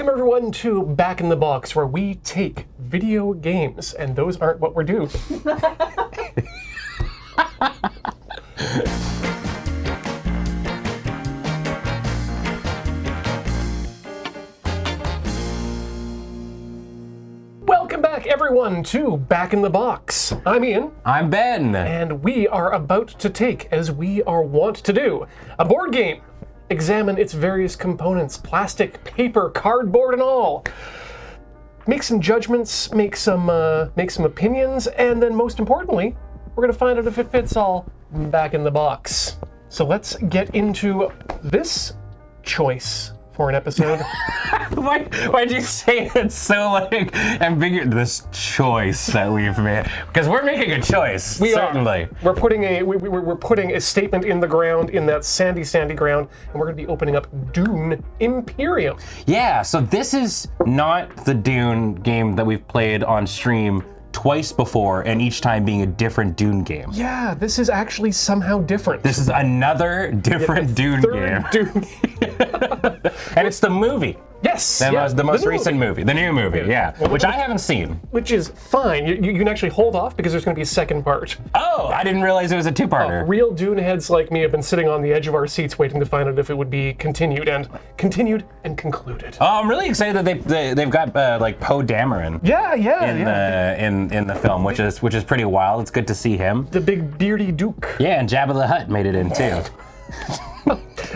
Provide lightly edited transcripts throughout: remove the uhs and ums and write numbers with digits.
Welcome everyone to Back in the Box, where we take video games, and those aren't what we're doing. Welcome back everyone to Back in the Box. I'm Ian. I'm Ben. And we are about to take, as we are wont to do, a board game. Examine its various components, plastic, paper, cardboard, and all. Make some judgments, make some opinions, and then most importantly, we're gonna find out if it fits all back in the box. So let's get into this choice for an episode. Why'd you say it's so like ambiguous? This choice that we've made, because we're making a choice. Certainly. We're putting a statement in the ground, in that sandy ground, and we're going to be opening up Dune Imperium. Yeah. So this is not the Dune game that we've played on stream twice before, and each time being a different Dune game. Yeah, this is actually somehow different. This is another different Dune game. Dune. And it's the movie. Yes. The most recent movie. The new movie, yeah. Well, which I haven't seen. Which is fine. You can actually hold off because there's going to be a second part. Oh, I didn't realize it was a two-parter. Real Dune heads like me have been sitting on the edge of our seats waiting to find out if it would be continued and concluded. Oh, I'm really excited that they've got like Poe Dameron. Yeah. In the film, which is pretty wild. It's good to see him. The big beardy Duke. Yeah, and Jabba the Hutt made it in too.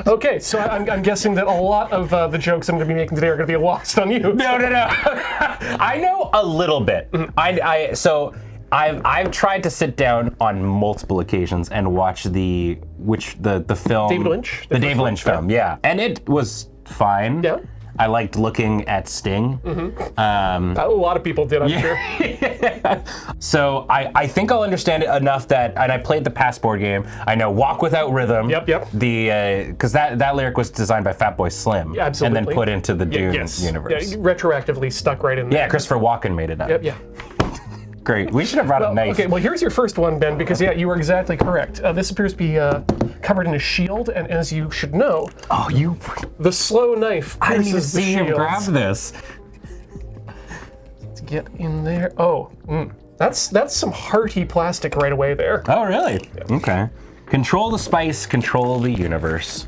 Okay, so I'm guessing that a lot of the jokes I'm going to be making today are going to be lost on you. No. I know a little bit. I've tried to sit down on multiple occasions and watch the film. David Lynch. The David Lynch film, yeah. And it was fine. Yeah. I liked looking at Sting. A lot of people did, I'm sure. So I think I'll understand it enough that, and I played the Passport game. I know Walk Without Rhythm. Yep. Because that lyric was designed by Fatboy Slim. Yeah, absolutely. And then put into the Dune universe. Yeah, retroactively stuck right in there. Yeah, Christopher Walken made it up. Yep. Great. We should have brought a knife. Okay, well, here's your first one, Ben, because, yeah, you were exactly correct. This appears to be covered in a shield, and as you should know, the slow knife I pierces need to see him grab this. Let's get in there. That's some hearty plastic right away there. Oh, really? Yeah. Okay. Control the spice, control the universe.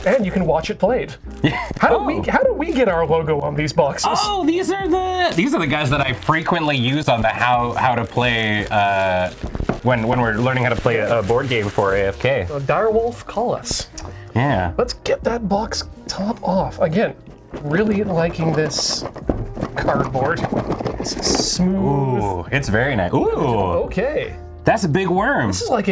And you can watch it played. How do we get our logo on these boxes? Oh, these are the guys that I frequently use on the how to play when we're learning how to play a board game for AFK. Direwolf, call us. Yeah. Let's get that box top off. Again, really liking this cardboard. It's smooth. Ooh, it's very nice. Ooh. Okay. That's a big worm. This is like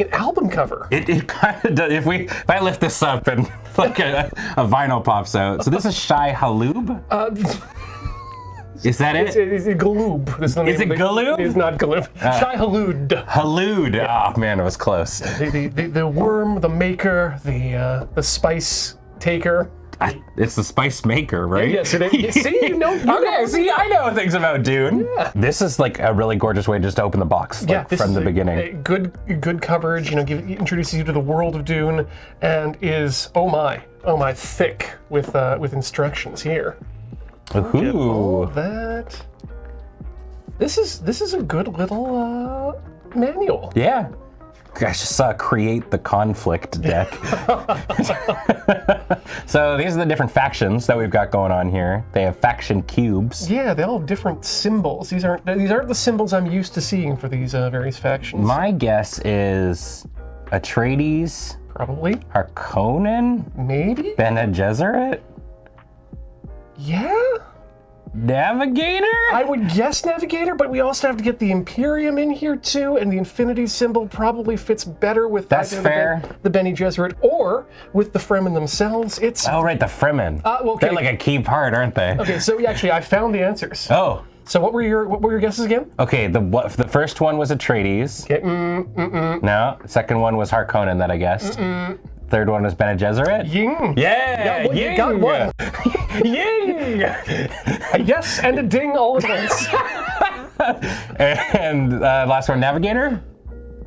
an album cover. It kind of does. If I lift this up and like a vinyl pops out. So this is Shai Halub? Is that it? It's Galoob. Is it Galoob? It's not Galoob. Shai Halud. Halud. Yeah. Oh man, it was close. The worm, the maker, the spice taker. It's the spice maker, right? Yes, it is. See, you know. I know things about Dune. Yeah. This is like a really gorgeous way just to open the box from the beginning. Good coverage, introduces you to the world of Dune, and is, oh my, thick with instructions here. Ooh. All that. This is a good little manual. Yeah. I just saw create the conflict deck. So these are the different factions that we've got going on here. They have faction cubes. Yeah, they all have different symbols. These aren't the symbols I'm used to seeing for these various factions. My guess is Atreides. Probably. Harkonnen? Maybe? Bene Gesserit? Yeah? Navigator? I would guess Navigator, but we also have to get the Imperium in here too, and the infinity symbol probably fits better with the Bene Gesserit, or with the Fremen themselves. Oh right, the Fremen. Okay. They're like a key part, aren't they? Okay, so actually I found the answers. Oh. So what were your guesses again? Okay, the first one was Atreides. Okay. No, second one was Harkonnen that I guessed. Third one was Bene Gesserit. Ying. Yeah, well, Ying. You got one. Ying. A yes and a ding all at once. And last one, Navigator?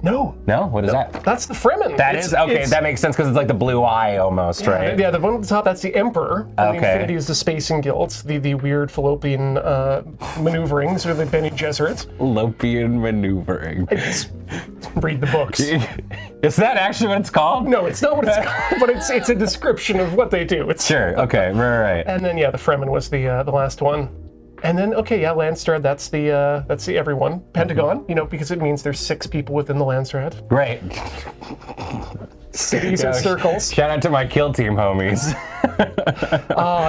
No. No? What is that? That's the Fremen. That is? Okay, that makes sense because it's like the blue eye almost, right? Yeah, the one at the top, that's the Emperor. And Okay. the Infinity is the Spacing Guilds, the weird fallopian maneuverings, or the Bene Gesserits. Fallopian maneuvering. Just read the books. Is that actually what it's called? No, it's not what it's called, but it's a description of what they do. It's, Sure, okay, right. And then, yeah, the Fremen was the last one. And then, okay, yeah, Landstrad, that's the everyone. Pentagon, because it means there's 6 people within the Landstrad. Right. Cities and circles. Shout out to my kill team homies.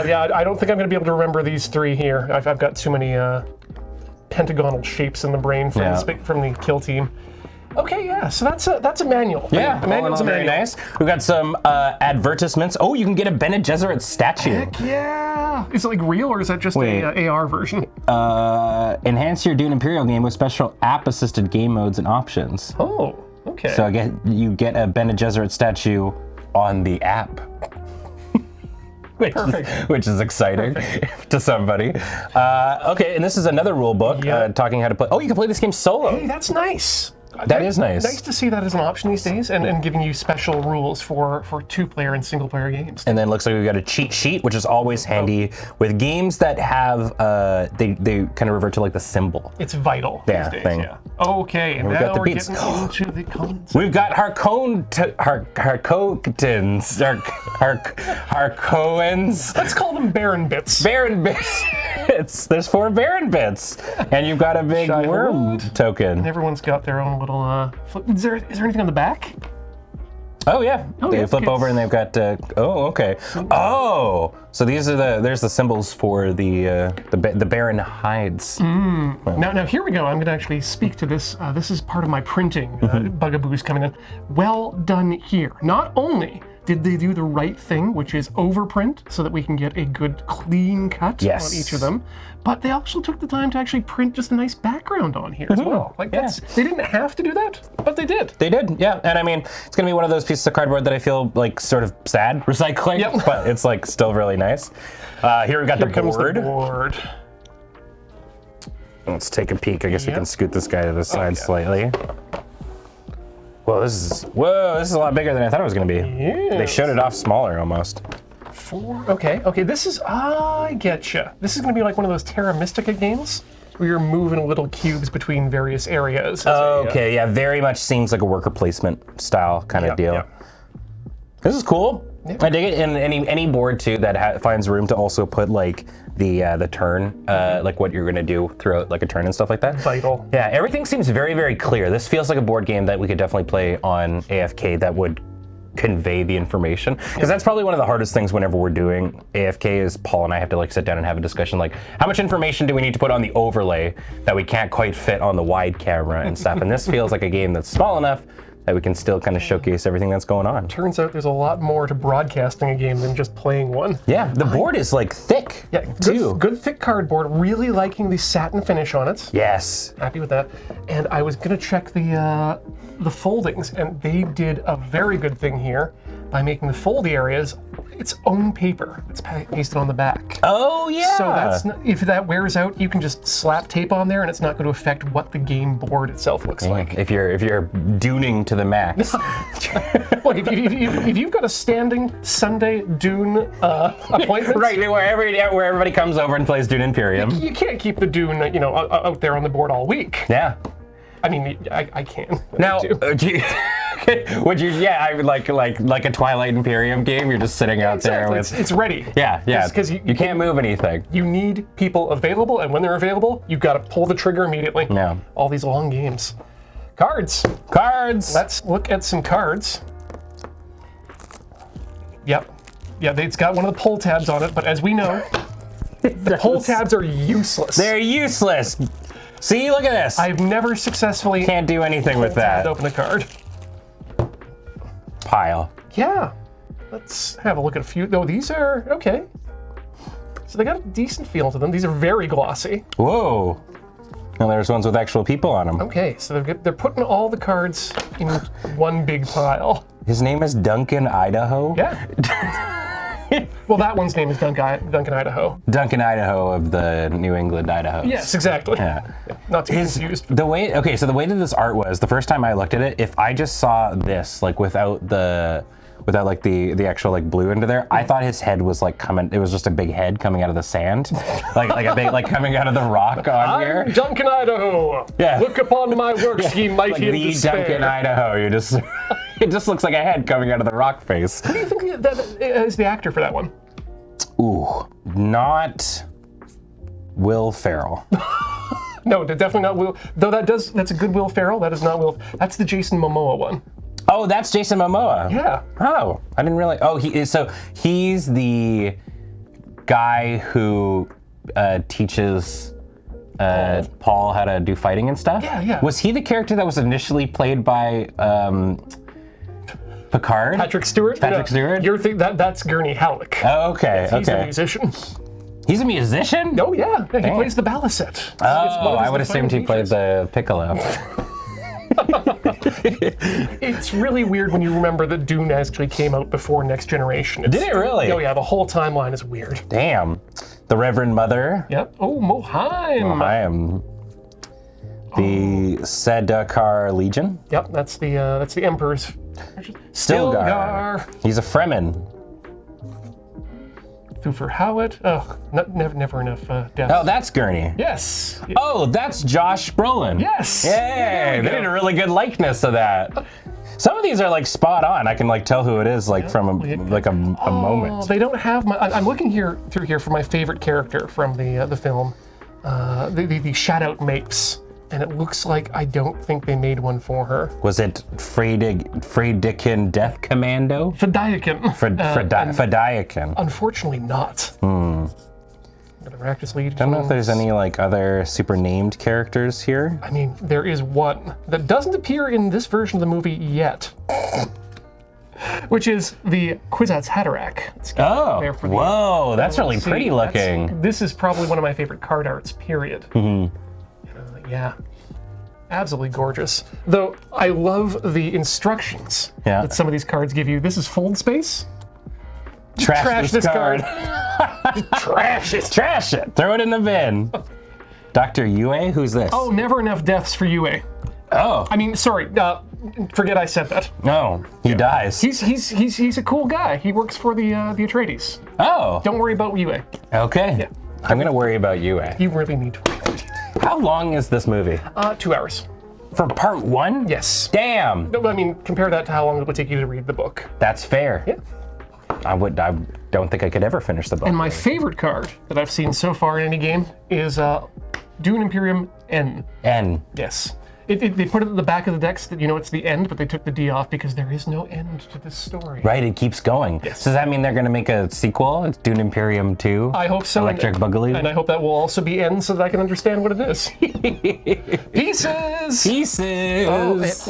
Yeah, I don't think I'm going to be able to remember these 3 here. I've got too many pentagonal shapes in the brain from the kill team. Okay, yeah, so that's a manual. Yeah, the manual's a very manual. nice. We've got some advertisements. Oh, you can get a Bene Gesserit statue. Heck yeah! Is it like real or is that just a AR version? Enhance your Dune Imperium game with special app-assisted game modes and options. Oh, okay. So you get a Bene Gesserit statue on the app. Which is exciting to somebody. Okay, and this is another rule book talking how to play. Oh, you can play this game solo. Hey, that's nice. That is nice. Nice to see that as an option these days, and giving you special rules for 2-player and single-player games. And then it looks like we've got a cheat sheet, which is always handy with games that have they kind of revert to like the symbol. It's vital these days. Thing. Yeah. Okay, and now we're getting into the comments. We've got Harkonnens. Let's call them Baron bits. Baron bits. There's 4 Baron bits, and you've got a big worm token. And everyone's got their own little. Is there anything on the back? Oh yeah, they flip over and they've got. Oh okay. Oh, so these are there's the symbols for the Baron hides. Now here we go. I'm going to actually speak to this. This is part of my printing bugaboos coming in. Well done here. Not only did they do the right thing, which is overprint, so that we can get a good clean cut on each of them, but they also took the time to actually print just a nice background on here as well. Like they didn't have to do that, but they did. They did, yeah. And I mean, it's gonna be one of those pieces of cardboard that I feel like sort of sad recycling, but it's like still really nice. Here we've got the board. Let's take a peek. I guess we can scoot this guy to the side slightly. Whoa, this is a lot bigger than I thought it was going to be. Yes. They showed it off smaller almost. 4. Okay. This is I getcha. This is going to be like one of those Terra Mystica games where you're moving little cubes between various areas. Okay, yeah, very much seems like a worker placement style kind of deal. This is cool. I dig it. And any board too that finds room to also put like the turn, like what you're gonna do throughout like a turn and stuff like that. Vital. Yeah, everything seems very, very clear. This feels like a board game that we could definitely play on AFK that would convey the information, because that's probably one of the hardest things whenever we're doing AFK is Paul and I have to like sit down and have a discussion like how much information do we need to put on the overlay that we can't quite fit on the wide camera and stuff. And this feels like a game that's small enough that we can still kind of showcase everything that's going on. Turns out there's a lot more to broadcasting a game than just playing one. Yeah, the board is like thick. Yeah, good thick cardboard. Really liking the satin finish on it. Yes. Happy with that. And I was gonna check the foldings, and they did a very good thing here by making the foldy areas its own paper. It's pasted on the back. Oh yeah. So that's if that wears out, you can just slap tape on there, and it's not going to affect what the game board itself looks like. If you're duning to the max. Look, if you've got a standing Sunday Dune appointment, right, where everybody comes over and plays Dune Imperium, you can't keep the Dune, out there on the board all week. Yeah. I mean, I can. Now, would you? Yeah, I would like a Twilight Imperium game. You're just sitting out there with. It's ready. Yeah. Because you can't move anything. You need people available, and when they're available, you've got to pull the trigger immediately. Yeah. All these long games. Cards. Let's look at some cards. Yep. Yeah, it's got one of the pull tabs on it, but as we know, the pull tabs are useless. They're useless. See, look at this. I've never successfully can't do anything with that. Open a card. Pile. Yeah. Let's have a look at a few. No, these are okay. So they got a decent feel to them. These are very glossy. Whoa. And there's ones with actual people on them. Okay, so they're putting all the cards in one big pile. His name is Duncan Idaho? Yeah. Well, that one's name is Duncan, Idaho. Duncan, Idaho of the New England Idaho. Yes, exactly. Yeah. Not to be confused. So the way that this art was, the first time I looked at it, if I just saw this, like without like the actual like blue into there, I thought his head was like coming. It was just a big head coming out of the sand, like a big like coming out of the rock on here. I'm Duncan, Idaho. Yeah. Look upon my works, ye mighty Like in the despair. Duncan, Idaho. You just it just looks like a head coming out of the rock face. Who do you think that is the actor for that one? Ooh, not Will Ferrell. No, definitely not Will. Though that's a good Will Ferrell. That is not Will. That's the Jason Momoa one. Oh, that's Jason Momoa. Yeah. Oh, I didn't realize. Oh, he's the guy who teaches Paul how to do fighting and stuff. Yeah. Was he the character that was initially played by Picard? Patrick Stewart. Stewart. That's Gurney Halleck. Oh, okay. He's a musician. He's a musician? Oh yeah. He plays the balisette. Oh, I would assumed he played the piccolo. It's really weird when you remember that Dune actually came out before Next Generation. Did it really? Oh yeah, the whole timeline is weird. Damn. The Reverend Mother. Yep. Oh, Mohaim. I am the Sedekar Legion. Yep, that's the Emperor's. Stilgar. He's a Fremen. Thufir Hawat. Oh, never enough death. Oh, that's Gurney. Yes. Oh, that's Josh Brolin. Yes. Yay! They did a really good likeness of that. Some of these are like spot on. I can like tell who it is like from a moment. They don't have my. I'm looking through here for my favorite character from the film, the shout-out Mapes, and it looks like I don't think they made one for her. Was it Fredikin Death Commando? Fedaykin. Fedaykin. Unfortunately, not. The Ractus Legion. I don't know if there's any like other super named characters here. I mean, there is one that doesn't appear in this version of the movie yet, which is the Kwisatz Haderach. Oh, whoa, that's really pretty looking. This is probably one of my favorite card arts, period. Yeah, absolutely gorgeous. Though I love the instructions that some of these cards give you. This is fold space. Trash this card. Trash it. Trash it. Throw it in the bin. Dr. Yue? Who's this? Oh, never enough deaths for Yue. Oh. I mean, sorry. Forget I said that. No, he dies. He's a cool guy. He works for the Atreides. Oh. Don't worry about Yue. Okay. Yeah. I'm gonna worry about Yue. You really need to worry about Yue. How long is this movie? 2 hours. For part 1? Yes. Damn. No, I mean, compare that to how long it would take you to read the book. That's fair. Yeah. I don't think I could ever finish the book. And my favorite card that I've seen so far in any game is Dune Imperium N. N. Yes. They put it at the back of the decks that it's the end, but they took the D off because there is no end to this story. Right, it keeps going. Yes. Does that mean they're going to make a sequel? It's Dune Imperium 2? I hope so. Electric Boogaloo? And I hope that will also be N so that I can understand what it is. Pieces! Pieces!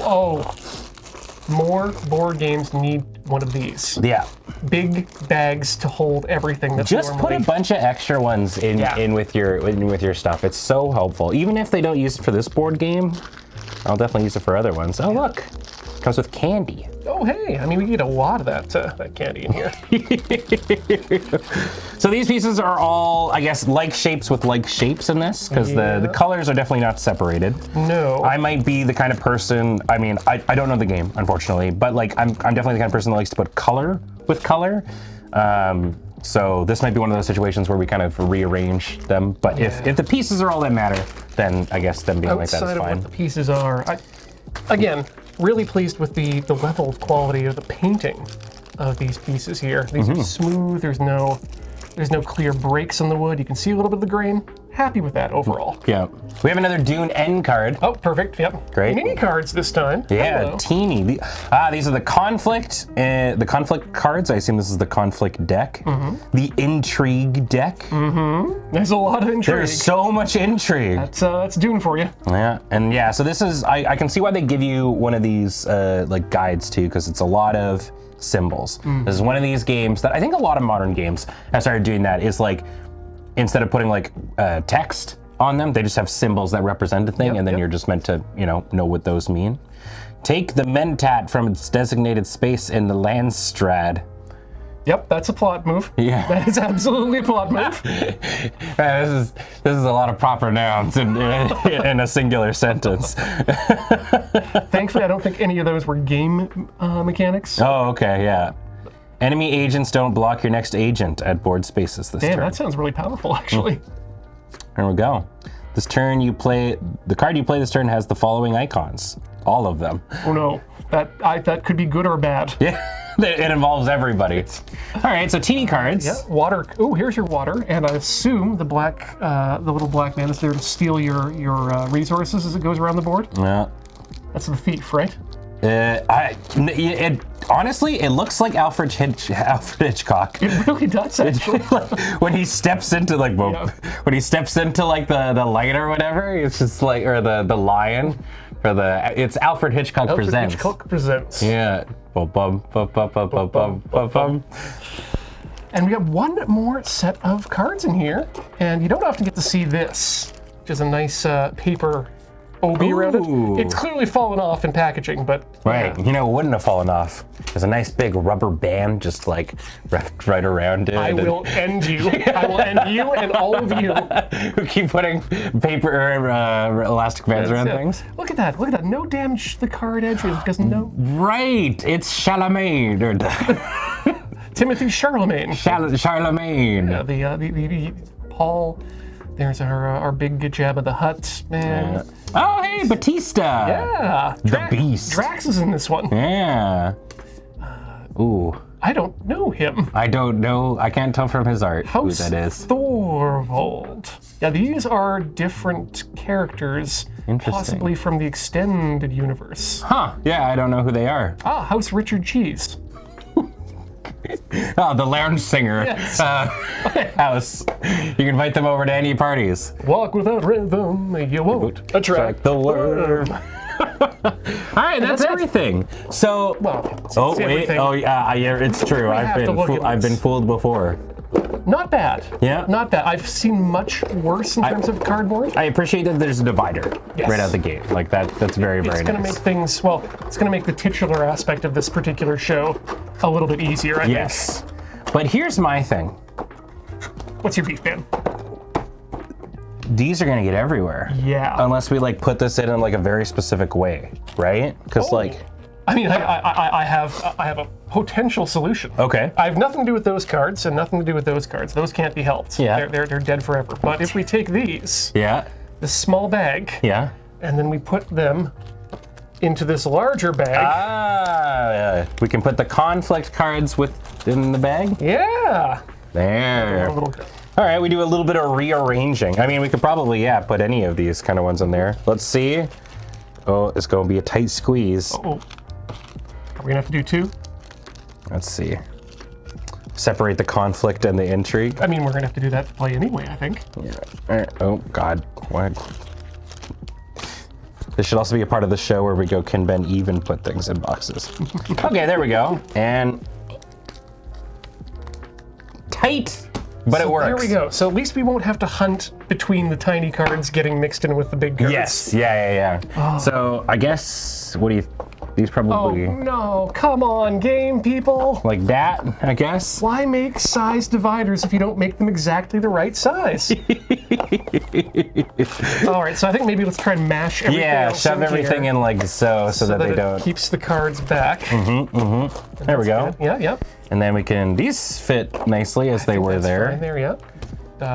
More board games need one of these. Yeah. Big bags to hold everything that's just put a bunch of extra ones in with your stuff. It's so helpful. Even if they don't use it for this board game, I'll definitely use it for other ones. Oh look, it comes with candy. Oh hey, I mean we get a lot of that candy in here. So these pieces are all, I guess, like shapes with like shapes in this, because the colors are definitely not separated. No. I might be the kind of person, I mean, I don't know the game, unfortunately, but like I'm definitely the kind of person that likes to put color with color. So this might be one of those situations where we kind of rearrange them. But if the pieces are all that matter, then I guess them being like that is Outside fine. of what the pieces are, again, really pleased with the level of quality of the painting of these pieces here. These are smooth. There's no clear breaks on the wood. You can see a little bit of the grain. Happy with that overall. Yeah. We have another Dune N card. Oh, perfect. Yep. Great. Mini cards this time. Yeah, Hello. teeny. These are the conflict cards. I assume this is the conflict deck. The intrigue deck. There's a lot of intrigue. There's so much intrigue. That's Dune for you. Yeah, and yeah, so this is, I can see why they give you one of these like guides too, because it's a lot of symbols. This is one of these games that I think a lot of modern games have started doing that, is like, instead of putting like text on them, they just have symbols that represent a thing, and then you're just meant to, know what those mean. Take the Mentat from its designated space in the Landstrad. Yep, that's a plot move. Yeah. That is absolutely a plot move. This is a lot of proper nouns in a singular sentence. Thankfully, I don't think any of those were game mechanics. Oh, okay, yeah. Enemy agents don't block your next agent at board spaces this Damn, turn. that sounds really powerful, actually. There we go. This turn you play, the card you play this turn has the following icons. All of them. Oh no, that could be good or bad. Yeah. It involves everybody. All right, so teeny cards. Yeah, water. Oh, here's your water, and I assume the little black man is there to steal your resources as it goes around the board. Yeah. That's the thief, right? Honestly, it looks like Alfred Hitchcock. It really does, actually. When he steps into like, when he steps into like the light or whatever, it's just like, or the lion, or it's Alfred Hitchcock Presents. Hitchcock Presents. Yeah. Bum, bum, bum, bum, bum, bum, bum, bum, bum. And we have one more set of cards in here, and you don't often get to see this, which is a nice paper OB around it. It's clearly fallen off in packaging, but right, yeah. you know, it wouldn't have fallen off. There's a nice big rubber band just like wrapped right around it. I will end you. I will end you and all of you who keep putting paper or elastic bands around things. Look at that! Look at that! No damage to the card edges because no. Right, it's Charlemagne. Timothy Charlemagne. Charlemagne. Yeah, the Paul. There's our big Jabba the Hutt man. Yeah. Oh, hey, Batista. Yeah. The Beast. Drax is in this one. Yeah. Ooh. I don't know him. I don't know. I can't tell from his art House who that is. Thorvald. Yeah, these are different characters, possibly from the extended universe. Huh. Yeah, I don't know who they are. Ah, House Richard Cheese. Oh, the lounge singer. Yes. House. You can invite them over to any parties. Walk without rhythm, you won't attract the worm. All right, that's everything. So, oh wait, everything. oh yeah, it's true. I've been fooled before. Not bad. Yeah. Not bad. I've seen much worse in terms of cardboard. I appreciate that there's a divider right out the gate. Like that's very, very nice. It's going to make things, well, it's going to make the titular aspect of this particular show a little bit easier, I think. Yes. But here's my thing. What's your beef, man? These are going to get everywhere. Yeah. Unless we like put this in like a very specific way, right? Because like... I mean, I have a potential solution. Okay. I have nothing to do with those cards and nothing to do with those cards. Those can't be helped. Yeah. They're dead forever. But if we take these, this small bag, and then we put them into this larger bag. We can put the conflict cards within the bag? Yeah. There. A little. All right, we do a little bit of rearranging. I mean, we could probably, put any of these kind of ones in there. Let's see. Oh, it's going to be a tight squeeze. Uh-oh. Are we gonna have to do two? Let's see. Separate the conflict and the intrigue. I mean, we're gonna have to do that to play anyway, I think. Yeah. All right. Oh God. What? This should also be a part of the show where we go, can Ben even put things in boxes? Okay, there we go. And tight, but it works. There we go. So at least we won't have to hunt between the tiny cards getting mixed in with the big cards. Yes. Yeah. Oh. So I guess, what do you? These probably. Oh no! Come on, game people. Like that, I guess. Why make size dividers if you don't make them exactly the right size? All right, so I think maybe let's try and mash everything. Yeah, shove everything in like so that they don't. Keeps the cards back. There we go. Good. Yeah. And then we can. These fit nicely as they were there. Fine there, yeah.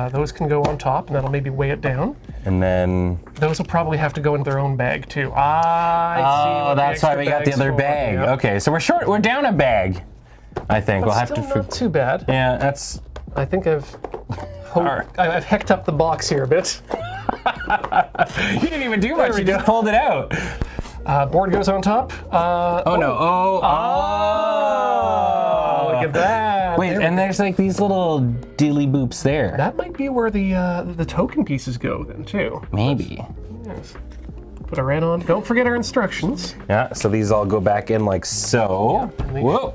Those can go on top, and that'll maybe weigh it down. And then those will probably have to go into their own bag too. I see. Oh, that's why we got the other bag. Yeah. Okay, so we're down a bag. I think we'll have still to. Not too bad. Yeah, that's. I think I've hecked up the box here a bit. You didn't even do much. You just pulled it out. Board goes on top. No! Oh! Look at that. Wait, and there's like these little dilly boops there. That might be where the token pieces go then too. Maybe. Yes. Put our red on. Don't forget our instructions. Yeah. So these all go back in like so. Yeah, Whoa.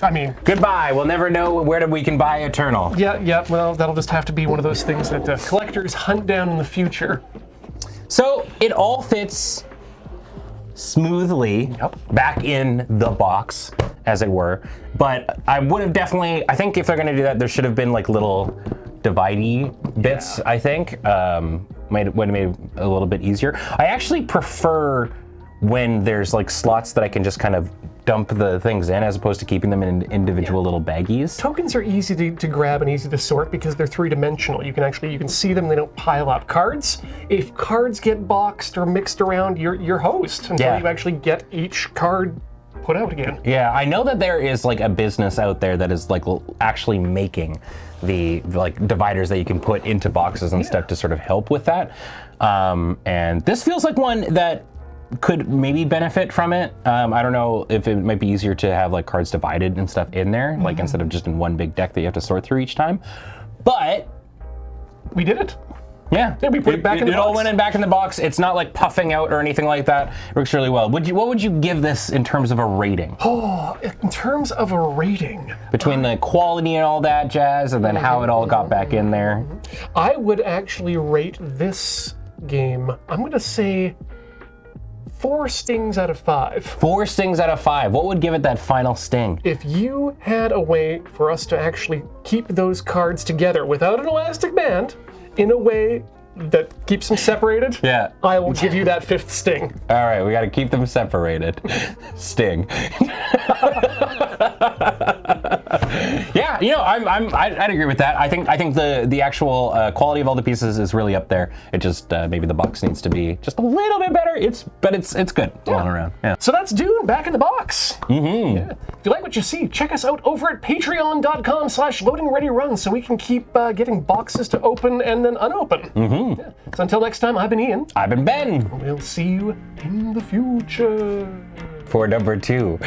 I mean, goodbye. We'll never know where we can buy Eternal. Yeah. Well, that'll just have to be one of those things that collectors hunt down in the future. So it all fits smoothly back in the box. as it were. But I would have definitely, I think if they're gonna do that, there should have been like little dividey bits, I think. Would have made it a little bit easier. I actually prefer when there's like slots that I can just kind of dump the things in as opposed to keeping them in individual little baggies. Tokens are easy to grab and easy to sort because they're three-dimensional. You can see them, they don't pile up. Cards, if cards get boxed or mixed around, you're host until you actually get each card put out again. Yeah, I know that there is like a business out there that is like actually making the like dividers that you can put into boxes and stuff to sort of help with that. And this feels like one that could maybe benefit from it. I don't know if it might be easier to have like cards divided and stuff in there, like instead of just in one big deck that you have to sort through each time. But we did it. Yeah, we put it back in the box. It all went in back in the box. It's not like puffing out or anything like that. It works really well. What would you give this in terms of a rating? Oh, in terms of a rating, between the quality and all that jazz, and then how it all got back in there, I would actually rate this game, I'm going to say 4 stings out of 5. 4 stings out of 5. What would give it that final sting? If you had a way for us to actually keep those cards together without an elastic band, in a way that keeps them separated, I will give you that 5th sting. All right, we got to keep them separated. Sting. Yeah, you know, I'd agree with that. I think the actual quality of all the pieces is really up there. It just maybe the box needs to be just a little bit better. It's good all around. Yeah. So that's Dune back in the box. Yeah. If you like what you see, check us out over at patreon.com/loadingreadyrun so we can keep getting boxes to open and then unopen. Yeah. So until next time, I've been Ian. I've been Ben. We'll see you in the future. For number 2.